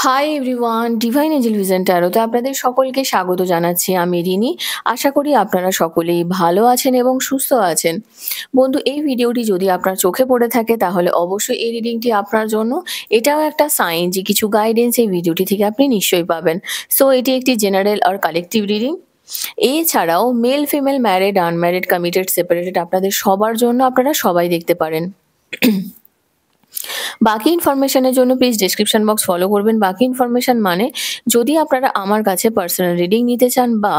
High everyone, divine angel vision ট্যারোতে আপনাদের সকলকে স্বাগত জানাচ্ছি। আমি রিনি। আশা করি আপনারা সকলেই ভালো আছেন এবং সুস্থ আছেন। বন্ধু, এই ভিডিওটি যদি আপনার চোখে পড়ে থাকে তাহলে অবশ্যই এই রিডিংটি আপনার জন্য। এটাও একটা সাইন যে কিছু গাইডেন্স এই ভিডিওটি থেকে আপনি নিশ্চয়ই পাবেন। সো এটি একটি জেনারেল আর কালেকটিভ রিডিং। এছাড়াও male, female, married, unmarried, committed, separated আপনাদের সবার জন্য আপনারা সবাই দেখতে পারেন। বাকি ইনফরমেশনের জন্য প্লিজ ডেসক্রিপশন বক্স ফলো করবেন। বাকি ইনফরমেশন মানে যদি আপনারা আমার কাছে পার্সোনাল রিডিং নিতে চান বা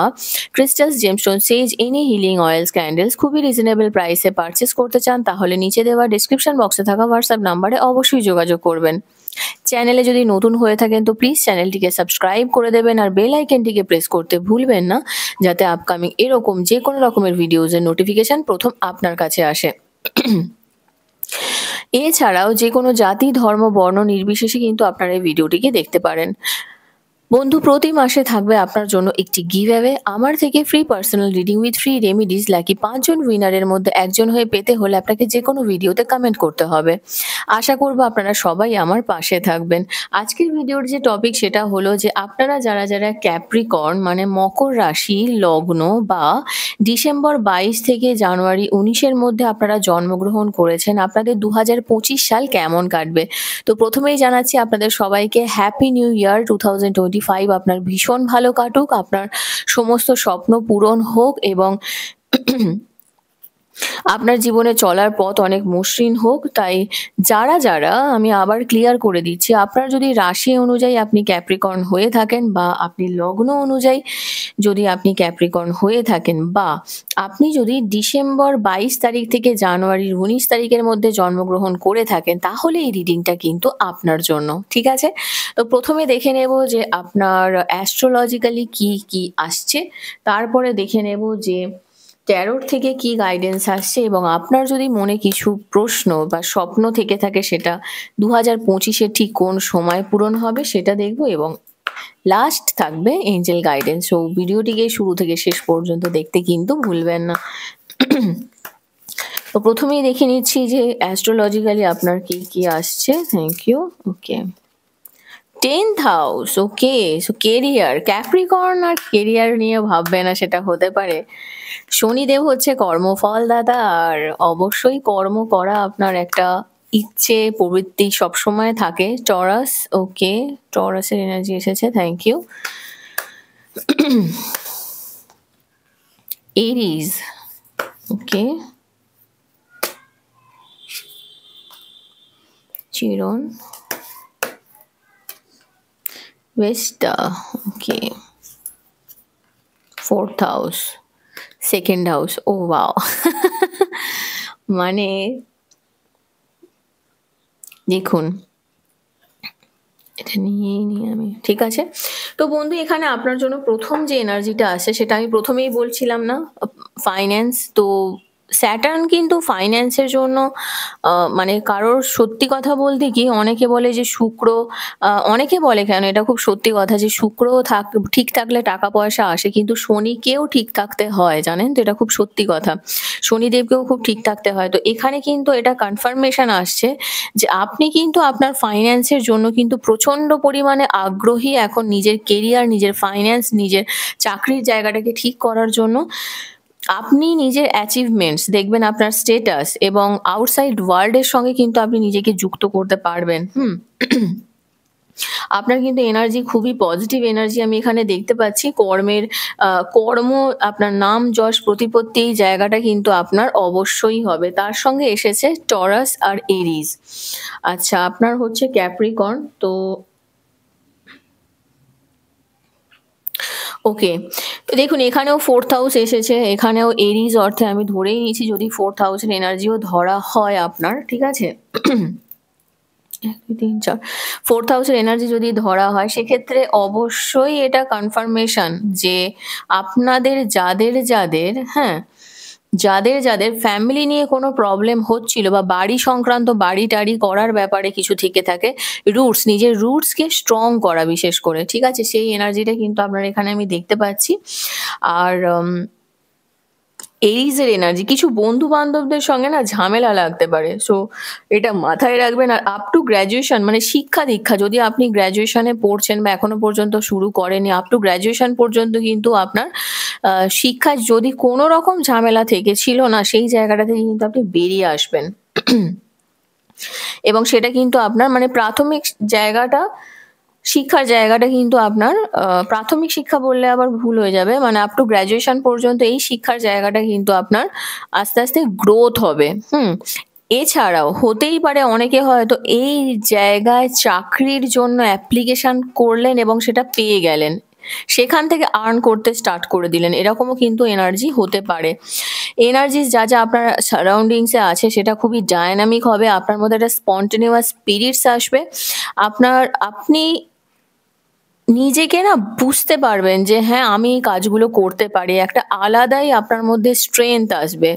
ক্রিস্টালস, জেমস্টোন, সেজ, এনি হিলিং অয়েলস, ক্যান্ডেলস খুবই রিজনেবল প্রাইসে পারচেস করতে চান তাহলে নিচে দেওয়া ডেসক্রিপশন বক্সে থাকা হোয়াটসঅ্যাপ নাম্বারে অবশ্যই যোগাযোগ করবেন। চ্যানেলে যদি নতুন হয়ে থাকেন তো প্লিজ চ্যানেলটিকে সাবস্ক্রাইব করে দেবেন আর বেল আইকনটিকে প্রেস করতে ভুলবেন না, যাতে আপকামিং এরকম যে কোনো রকমের ভিডিওজের নোটিফিকেশন প্রথম আপনার কাছে আসে। এছাড়াও যে কোনো জাতি, ধর্ম, বর্ণ নির্বিশেষে কিন্তু আপনারা এই ভিডিওটিকে দেখতে পারেন। বন্ধু, প্রতি মাসে থাকবে আপনার জন্য একটি গিভ অ্যাওয়ে আমার থেকে free personal reading with free remedies. Lucky 5 জন উইনারের মধ্যে একজন হয়ে পেতে হলে আপনাকে যে কোনো ভিডিওতে কমেন্ট করতে হবে। আশা করব আপনারা সবাই আমার পাশে থাকবেন। আজকের ভিডিওর যে টপিক সেটা হলো যে আপনারা যারা যারা ক্যাপ্রিকর্ন মানে মকর রাশি লগ্ন বা ডিসেম্বর 22 থেকে জানুয়ারি 19-এর মধ্যে আপনারা জন্মগ্রহণ করেছেন, আপনাদের 2025 সাল কেমন কাটবে। তো প্রথমেই জানাচ্ছি আপনাদের সবাইকে হ্যাপি নিউ ইয়ার 2025। আপনার ভীষণ ভালো কাটুক, আপনার সমস্ত স্বপ্ন পূরণ হোক এবং আপনার জীবনে চলার পথ অনেক মসৃণ হোক। তাই যারা যারা আমি আবার ক্লিয়ার করে দিচ্ছি, আপনার যদি রাশি অনুযায়ী আপনি ক্যাপ্রিকর্ন হয়ে থাকেন বা আপনি লগ্ন অনুযায়ী যদি আপনি ক্যাপ্রিকর্ন হয়ে থাকেন বা আপনি যদি ডিসেম্বর 22 তারিখ থেকে জানুয়ারির 19 তারিখের মধ্যে জন্মগ্রহণ করে থাকেন তাহলে এই রিডিংটা কিন্তু আপনার জন্য। ঠিক আছে, তো প্রথমে দেখে নেব যে আপনার অ্যাস্ট্রোলজিক্যালি কি কি আসছে, তারপরে দেখে নেব যে ট্যারোট থেকে কি গাইডেন্স আসছে এবং আপনার যদি মনে কিছু প্রশ্ন বা স্বপ্ন থেকে থাকে সেটা 2025-এ ঠিক কোন সময় পূরণ হবে সেটা দেখব এবং লাস্ট থাকবে এঞ্জেল গাইডেন্স। সো ভিডিওটিকে শুরু থেকে শেষ পর্যন্ত দেখতে কিন্তু ভুলবেন না। তো প্রথমেই দেখে নিচ্ছি যে অ্যাস্ট্রোলজিক্যালি আপনার কি কি আসছে। Thank you. Okay, 10th house. Okay, so career, Capricorn আর কেরিয়ার নিয়ে ভাববে না সেটা হতে পারে। শনিদেব হচ্ছে কর্মফল দাতা আর অবশ্যই কর্ম করা আপনার একটা ইচ্ছে প্রবৃত্তি সবসময় থাকে। টরাস, ওকে, টরাসের এনার্জি এসেছে, thank you. Aries, okay, Chiron, Vesta, okay, 4th house, 2nd house. Oh wow, মানে দেখুন এটা নিয়েই নিই আমি, ঠিক আছে। তো বন্ধু, এখানে আপনার জন্য প্রথম যে এনার্জিটা আসে সেটা আমি প্রথমেই বলছিলাম না, ফাইন্যান্স। তো স্যাটার্ন কিন্তু ফাইন্যান্সের জন্য মানে কারোর সত্যি কথা বলতে কি অনেকে বলে যে শুক্র, অনেকে বলে কেন এটা খুব সত্যি কথা যে শুক্র ঠিক থাকলে টাকা পয়সা আসে, কিন্তু শনিকেও ঠিক থাকতে হয়, জানেন তো, এটা খুব সত্যি কথা। শনিদেবকেও খুব ঠিক থাকতে হয়। তো এখানে কিন্তু এটা কনফার্মেশন আসছে যে আপনি কিন্তু আপনার ফাইন্যান্সের জন্য কিন্তু প্রচন্ড পরিমাণে আগ্রহী এখন, নিজের কেরিয়ার, নিজের ফাইন্যান্স, নিজের চাকরির জায়গাটাকে ঠিক করার জন্য। আপনি নিজের অ্যাচিভমেন্টস দেখবেন, আপনার স্টেটাস এবং আউটসাইড ওয়ার্ল্ডের সঙ্গে কিন্তু আপনি নিজেকে যুক্ত করতে পারবেন। আপনার কিন্তু এনার্জি খুবই পজিটিভ এনার্জি আমি এখানে দেখতে পাচ্ছি। কর্ম, আপনার নাম, যশ, প্রতিপত্তি, এই জায়গাটা কিন্তু আপনার অবশ্যই হবে। তার সঙ্গে এসেছে টরাস আর এরিজ। আচ্ছা, আপনার হচ্ছে ক্যাপ্রিকর্ন। তো ওকে, দেখুন এখানেও 4th হাউস এসেছে, এখানেও এরিজ অর্থে আমি ধরেই নিয়েছি যদি 4th হাউসের এনার্জিও ধরা হয় আপনার, ঠিক আছে। 1 2 3 4 4th হাউসের এনার্জি যদি ধরা হয় সেক্ষেত্রে অবশ্যই এটা কনফার্মেশন যে আপনাদের যাদের যাদের যাদের যাদের ফ্যামিলি নিয়ে কোনো প্রবলেম হচ্ছিল বা বাড়ি সংক্রান্ত বাড়ি টাড়ি করার ব্যাপারে কিছু থেকে থাকে, রুটস, নিজের রুটসকে স্ট্রং করা বিশেষ করে, ঠিক আছে, সেই এনার্জিটা কিন্তু আপনার এখানে আমি দেখতে পাচ্ছি। আর এরিজের এনার্জি, কিছু বন্ধু বান্ধবদের সঙ্গে না ঝামেলা লাগতে পারে, সো এটা মাথায় রাখবেন। আর আপ টু গ্র্যাজুয়েশন মানে শিক্ষা দীক্ষা, যদি আপনি গ্র্যাজুয়েশনে পড়ছেন বা এখনো পর্যন্ত শুরু করেনি, আপ টু গ্র্যাজুয়েশন পর্যন্ত কিন্তু আপনার শিক্ষায় যদি কোনো রকম ঝামেলা থেকে ছিল না, সেই জায়গাটা থেকে কিন্তু আপনি বেরিয়ে আসবেন। এবং সেটা কিন্তু আপনার মানে প্রাথমিক জায়গাটা, শিক্ষার জায়গাটা কিন্তু আপনার প্রাথমিক শিক্ষা বললে আবার ভুল হয়ে যাবে, মানে আপ টু গ্র্যাজুয়েশন পর্যন্ত এই শিক্ষার জায়গাটা কিন্তু আপনার আস্তে আস্তে গ্রোথ হবে। এছাড়াও হতেই পারে অনেকে হয়তো এই জায়গায় চাকরির জন্য অ্যাপ্লিকেশন করলেন এবং সেটা পেয়ে গেলেন, সেখান থেকে আর্ন করতে স্টার্ট করে দিলেন, এরকমও কিন্তু এনার্জি হতে পারে। এনার্জি যা যা আপনার সারাউন্ডিংসে আছে সেটা খুবই ডায়নামিক হবে, আপনার মধ্যে একটা স্পন্টেনিয়াস স্পিরিটস আসবে, আপনি নিজেকে না বুঝতে পারবেন যে হ্যাঁ আমি এই কাজগুলো করতে পারি, একটা আলাদাই আপনার মধ্যে স্ট্রেংথ আসবে।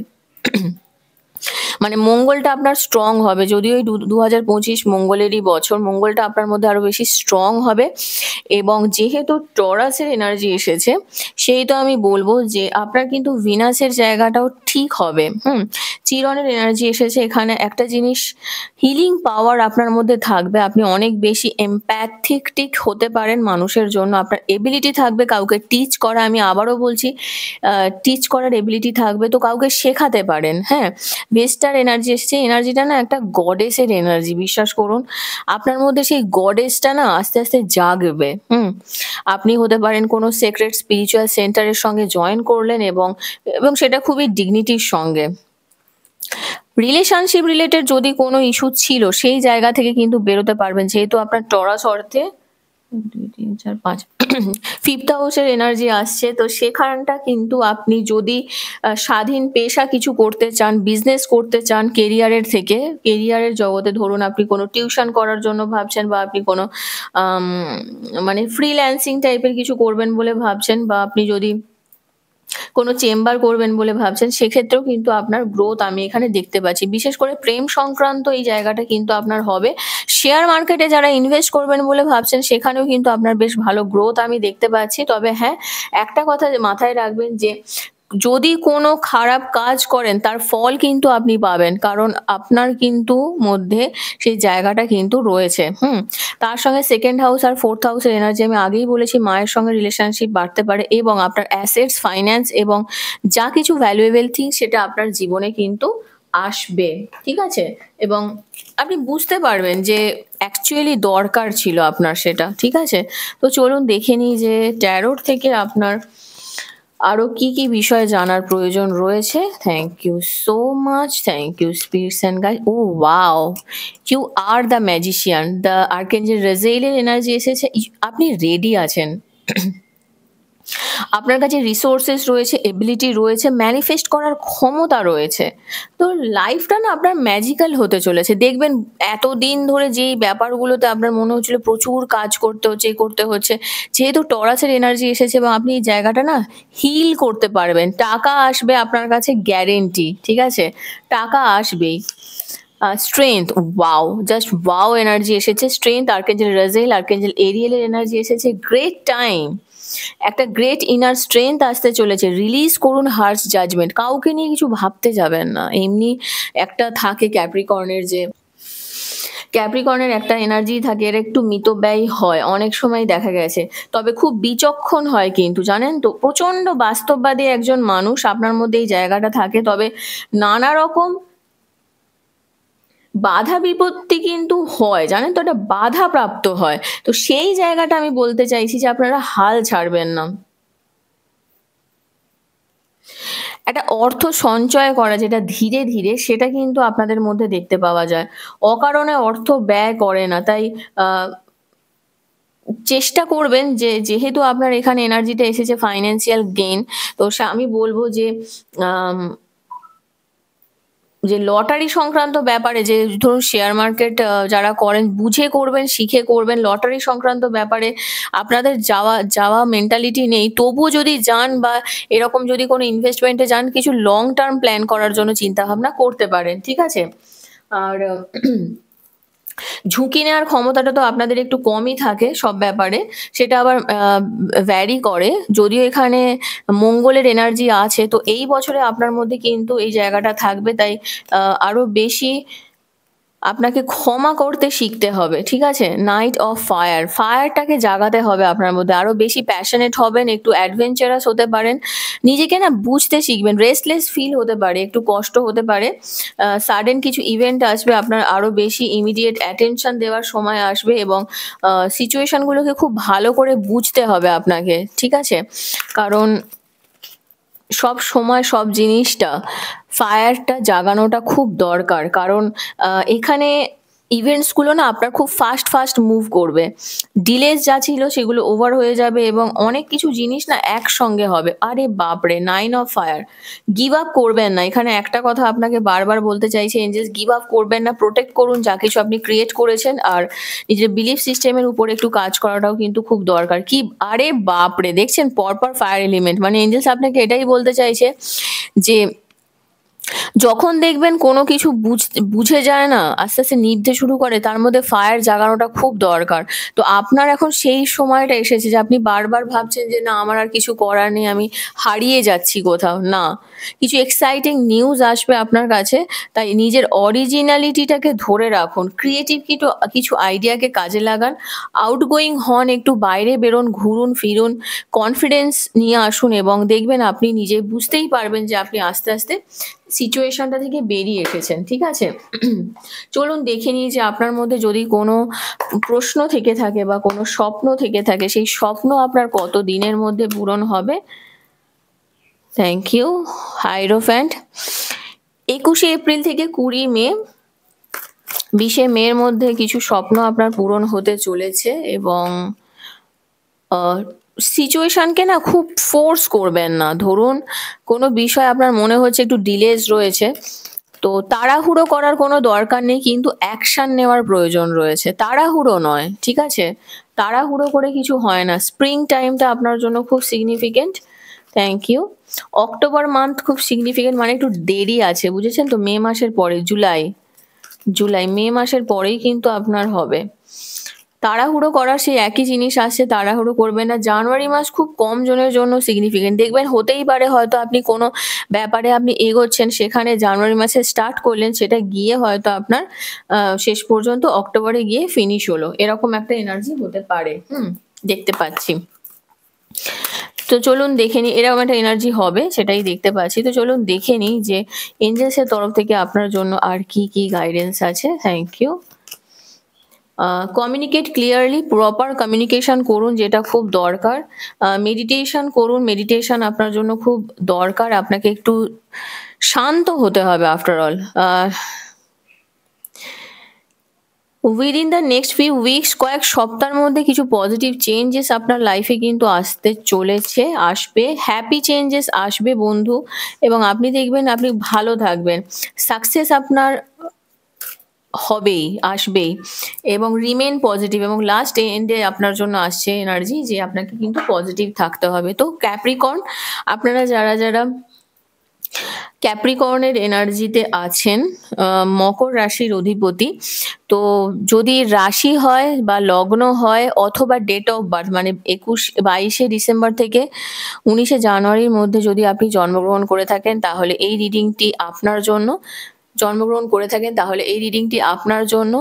মানে মঙ্গলটা আপনার স্ট্রং হবে, যদিও এই 2025 মঙ্গলেরই বছর, মঙ্গলটা আপনার মধ্যে আরো বেশি স্ট্রং হবে। এবং যেহেতু টরাসের এনার্জি এসেছে, সেই তো আমি বলবো যে আপনার কিন্তু ভিনাসের জায়গাটাও ঠিক হবে। চিরনের এনার্জি এসেছে, এখানে একটা জিনিস হিলিং পাওয়ার আপনার মধ্যে থাকবে, আপনি অনেক বেশি এমপ্যাথেটিক হতে পারেন মানুষের জন্য, আপনার এবিলিটি থাকবে কাউকে টিচ করা, আমি আবারও বলছি টিচ করার এবিলিটি থাকবে, তো কাউকে শেখাতে পারেন। হ্যাঁ, ভেস্টার এনার্জি এসেছে, এনার্জিটা না একটা গডেসের এনার্জি, বিশ্বাস করুন আপনার মধ্যে সেই গডেসটা না আস্তে আস্তে জাগবে। আপনি হতে পারেন কোনো সেক্রেট স্পিরিচুয়াল সেন্টারের সঙ্গে জয়েন করলেন এবং এবং সেটা খুবই ডিগনিটির সঙ্গে। রিলেশনশিপ রিলেটেড যদি কোনো ইস্যু ছিল সেই জায়গা থেকে কিন্তু বেরোতে পারবেন, যেহেতু আপনার টরাস অর্থে 2 3 4 5 ফিফথ হাউসের এনার্জি আসছে, তো সেখানটা কিন্তু আপনি যদি স্বাধীন পেশা কিছু করতে চান, বিজনেস করতে চান কেরিয়ারের থেকে, কেরিয়ারের জগতে ধরুন আপনি কোনো টিউশন করার জন্য ভাবছেন, বা আপনি কোনো মানে ফ্রিল্যান্সিং টাইপের কিছু করবেন বলে ভাবছেন, বা আপনি যদি কোনো চেম্বার করবেন বলে ভাবছেন, সেক্ষেত্রেও কিন্তু আপনার গ্রোথ আমি এখানে দেখতে পাচ্ছি। বিশেষ করে প্রেম সংক্রান্ত এই জায়গাটা কিন্তু আপনার হবে। শেয়ার মার্কেটে যারা ইনভেস্ট করবেন বলে ভাবছেন, সেখানেও কিন্তু আপনার বেশ ভালো গ্রোথ আমি দেখতে পাচ্ছি। তবে হ্যাঁ, একটা কথা মাথায় রাখবেন যে যদি কোনো খারাপ কাজ করেন তার ফল কিন্তু আপনি পাবেন, কারণ আপনার কিন্তু মধ্যে সেই জায়গাটা কিন্তু রয়েছে। তার সঙ্গে সেকেন্ড হাউস আর ফোর্থ হাউসের এনার্জি আমি আগেই বলেছি, মায়ের সঙ্গে রিলেশনশিপ বাড়তে পারে এবং আপনার অ্যাসেটস, ফাইন্যান্স এবং যা কিছু ভ্যালুয়েবল থিং সেটা আপনার জীবনে কিন্তু আসবে, ঠিক আছে? এবং আপনি বুঝতে পারবেন যে অ্যাকচুয়ালি দরকার ছিল আপনার সেটা, ঠিক আছে? তো চলুন দেখে নিই যে ট্যারোট থেকে আপনার আরো কি কি বিষয় জানার প্রয়োজন রয়েছে। Thank you so much, thank you spirits and guide. Oh wow, you are the magician, the archangel রেজেইলের এনার্জি এসেছে, আপনি রেডি আছেন, আপনার কাছে রিসোর্সেস রয়েছে, এবিলিটি রয়েছে, ম্যানিফেস্ট করার ক্ষমতা রয়েছে। তো লাইফটা না আপনার ম্যাজিক্যাল হতে চলেছে, দেখবেন এতদিন ধরে যেই ব্যাপারগুলোতে আপনার মনে হচ্ছিল প্রচুর কাজ করতে হচ্ছে করতে হচ্ছে, যেহেতু টরাসের এনার্জি এসেছে এবং আপনি এই জায়গাটা না হিল করতে পারবেন, টাকা আসবে আপনার কাছে গ্যারেন্টি, ঠিক আছে? টাকা আসবেই। Strength, wow, just wow energy এসেছে, স্ট্রেংথ, আর্কেঞ্জেল রাজেল, আর্কেঞ্জেল এরিয়েলের এনার্জি এসেছে, গ্রেট টাইম, একটা গ্রেট ইনার স্ট্রেংথ আসতে চলেছে, রিলিজ করুন হার্শ জাজমেন্ট, কাউকে নিয়ে কিছু ভাবতে যাবেন না। এমনি একটা থাকে ক্যাপ্রিকর্নের, যে ক্যাপ্রিকর্নের একটা এনার্জি থাকে, এর একটু মিতব্যয়ী হয় অনেক সময় দেখা গেছে, তবে খুব বিচক্ষণ হয় কিন্তু, জানেন তো, প্রচন্ড বাস্তববাদী একজন মানুষ, আপনার মধ্যে এই জায়গাটা থাকে। তবে নানা রকম বাধা বিপত্তি কিন্তু হয়, জানেন তো, একটা বাধা প্রাপ্ত হয়, তো সেই জায়গাটা আমি বলতে চাইছি যে আপনারা হাল ছাড়বেন না। একটা অর্থ সঞ্চয় করা যেটা ধীরে ধীরে, সেটা কিন্তু আপনাদের মধ্যে দেখতে পাওয়া যায়, অকারণে অর্থ ব্যয় করে না। তাই চেষ্টা করবেন যে, যেহেতু আপনার এখানে এনার্জিটা এসেছে ফাইন্যান্সিয়াল গেইন, তো আমি বলবো যে আম যে লটারি সংক্রান্ত ব্যাপারে, যে ধরুন শেয়ার মার্কেট যারা করেন, বুঝে করবেন, শিখে করবেন। লটারি সংক্রান্ত ব্যাপারে আপনাদের যাওয়া মেন্টালিটি নেই, তবুও যদি যান বা এরকম যদি কোনো ইনভেস্টমেন্টে যান, কিছু লং টার্ম প্ল্যান করার জন্য চিন্তা ভাবনা করতে পারেন, ঠিক আছে? আর ঝুঁকি নেওয়ার ক্ষমতাটা তো আপনাদের একটু কমই থাকে সব ব্যাপারে। সেটা আবার ভ্যারি করে। যদিও এখানে মঙ্গলের এনার্জি আছে, তো এই বছরে আপনার মধ্যে কিন্তু এই জায়গাটা থাকবে। তাই আরো বেশি আপনাকে ক্ষমা করতে শিখতে হবে। ঠিক আছে? নাইট অফ ফায়ার, ফায়ারটাকে জাগাতে হবে আপনার মধ্যে। আরো বেশি প্যাশনেট হবেন, একটু অ্যাডভেঞ্চারাস হতে পারেন। নিজেকে না বুঝতে শিখবেন। রেস্টলেস ফিল হতে পারে, একটু কষ্ট হতে পারে। সাডেন কিছু ইভেন্ট আসবে, আপনার আরো বেশি ইমিডিয়েট অ্যাটেনশন দেওয়ার সময় আসবে এবং সিচুয়েশন গুলোকে খুব ভালো করে বুঝতে হবে আপনাকে। ঠিক আছে? কারণ সব সময় সব জিনিসটা ফায়ারটা জাগানোটা খুব দরকার। কারণ এখানে ইভেন্টস গুলো না আপনার খুব ফাস্ট মুভ করবে। ডিলেস যা ছিল সেগুলো ওভার হয়ে যাবে এবং অনেক কিছু জিনিস না একসঙ্গে হবে। আরে বাপরে! 9 অফ ফায়ার। গিভ আপ করবেন না। এখানে একটা কথা আপনাকে বারবার বলতে চাইছি, এঞ্জেলস, গিভ আপ করবেন না। প্রোটেক্ট করুন যা কিছু আপনি ক্রিয়েট করেছেন। আর নিজের বিলিফ সিস্টেমের উপর একটু কাজ করাটাও কিন্তু খুব দরকার। কি আরে বাপরে! দেখছেন পরপর ফায়ার এলিমেন্ট। মানে এঞ্জেলস আপনাকে এটাই বলতে চাইছে যে যখন দেখবেন কোনো কিছু বুঝে যায় না, আস্তে নিভতে শুরু করে, তার মধ্যে ফায়ার জাগানোটা খুব দরকার। তো আপনার এখন সেই সময়টা এসেছে যে আপনি বারবার ভাবছেন যে না আমার আর কিছু করার নেই, আমি হারিয়ে যাচ্ছি কোথাও। না, কিছু এক্সাইটিং নিউজ আসবে আপনার কাছে। তাই নিজের অরিজিনালিটিটাকে ধরে রাখুন। ক্রিয়েটিভ কিছু আইডিয়াকে কাজে লাগান। আউটগোয়িং হন, একটু বাইরে বেরোন, ঘুরুন ফিরুন, কনফিডেন্স নিয়ে আসুন এবং দেখবেন আপনি নিজে বুঝতেই পারবেন যে আপনি আস্তে সিচুয়েশনটা থেকে বেরিয়ে এসেছেন। ঠিক আছে? চলুন দেখে নিই যে আপনার মধ্যে যদি কোনো প্রশ্ন থেকে থাকে বা কোনো স্বপ্ন থেকে থাকে, সেই স্বপ্ন আপনার কত দিনের মধ্যে পূরণ হবে। Thank you hierophant. 21শে এপ্রিল থেকে 20 মে, 20শে মের মধ্যে কিছু স্বপ্ন আপনার পূরণ হতে চলেছে এবং সিচুয়েশনকে না খুব ফোর্স করবেন না। ধরুন কোনো বিষয় আপনার মনে হচ্ছে একটু ডিলেজ রয়েছে, তো তাড়াহুড়ো করার কোনো দরকার নেই, কিন্তু অ্যাকশন নেওয়ার প্রয়োজন রয়েছে। তাড়াহুড়ো নয়। ঠিক আছে? তাড়াহুড়ো করে কিছু হয় না। স্প্রিং টাইমটা আপনার জন্য খুব significant. Thank you. October month খুব সিগনিফিকেন্ট, মানে একটু দেরি আছে, বুঝেছেন তো? মে মাসের পরে, জুলাই মে মাসের পরেই কিন্তু আপনার হবে। তাড়াহুড়ো করার সেই একই জিনিস আসছে, তাড়াহুড়ো করবেন না। জানুয়ারি মাস খুব কম জনের জন্য সিগনিফিকেন্ট। দেখবেন হতেই পারে হয়তো আপনি কোনো ব্যাপারে আপনি এগোচ্ছেন, সেখানে জানুয়ারি মাসে স্টার্ট করলেন, সেটা গিয়ে হয়তো আপনার শেষ পর্যন্ত অক্টোবরে গিয়ে ফিনিশ হলো। এরকম একটা এনার্জি হতে পারে। দেখতে পাচ্ছি। তো চলুন দেখে নিই, এরকম একটা এনার্জি হবে সেটাই দেখতে পাচ্ছি। তো চলুন দেখে নিই যে এঞ্জেলসের তরফ থেকে আপনার জন্য আর কি গাইডেন্স আছে। Thank you. Communicate clearly, proper communication করুন, যেটা খুব দরকার। মেডিটেশন করুন, মেডিটেশন আপনার জন্য খুব দরকার। আপনাকে একটু শান্ত হতে হবে after all. Within the next few weeks, কয়েক সপ্তাহের মধ্যে কিছু পজিটিভ চেঞ্জেস আপনার লাইফে কিন্তু আসতে চলেছে, আসবে। হ্যাপি চেঞ্জেস আসবে বন্ধু, এবং আপনি দেখবেন আপনি ভালো থাকবেন। সাকসেস আপনার হবেই, আসবেই, এবং রিমেন পজিটিভ। এবং লাস্ট এন্ডে আপনার জন্য আসছে এনার্জি যে আপনাকে কিন্তু পজিটিভ থাকতে হবে। তো ক্যাপ্রিকর্ন, আপনারা যারা ক্যাপ্রিকর্নের এনার্জিতে আছেন, মকর রাশির অধিপতি, তো যদি রাশি হয় বা লগ্ন হয় অথবা ডেট অফ বার্থ, মানে 22শে ডিসেম্বর থেকে 19শে জানুয়ারির মধ্যে যদি আপনি জন্মগ্রহণ করে থাকেন, তাহলে এই রিডিংটি আপনার জন্য।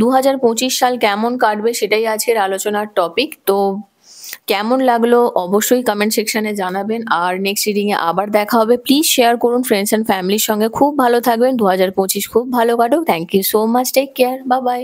2025 সাল কেমন কাটবে সেটাই আজকের আলোচনার টপিক। তো কেমন লাগলো অবশ্যই কমেন্ট সেকশনে জানাবেন। আর নেক্সট রিডিংয়ে আবার দেখা হবে। প্লিজ শেয়ার করুন ফ্রেন্ডস অ্যান্ড ফ্যামিলির সঙ্গে। খুব ভালো থাকবেন। 2025 খুব ভালো কাটুক। Thank you so much. Take care. Bye by.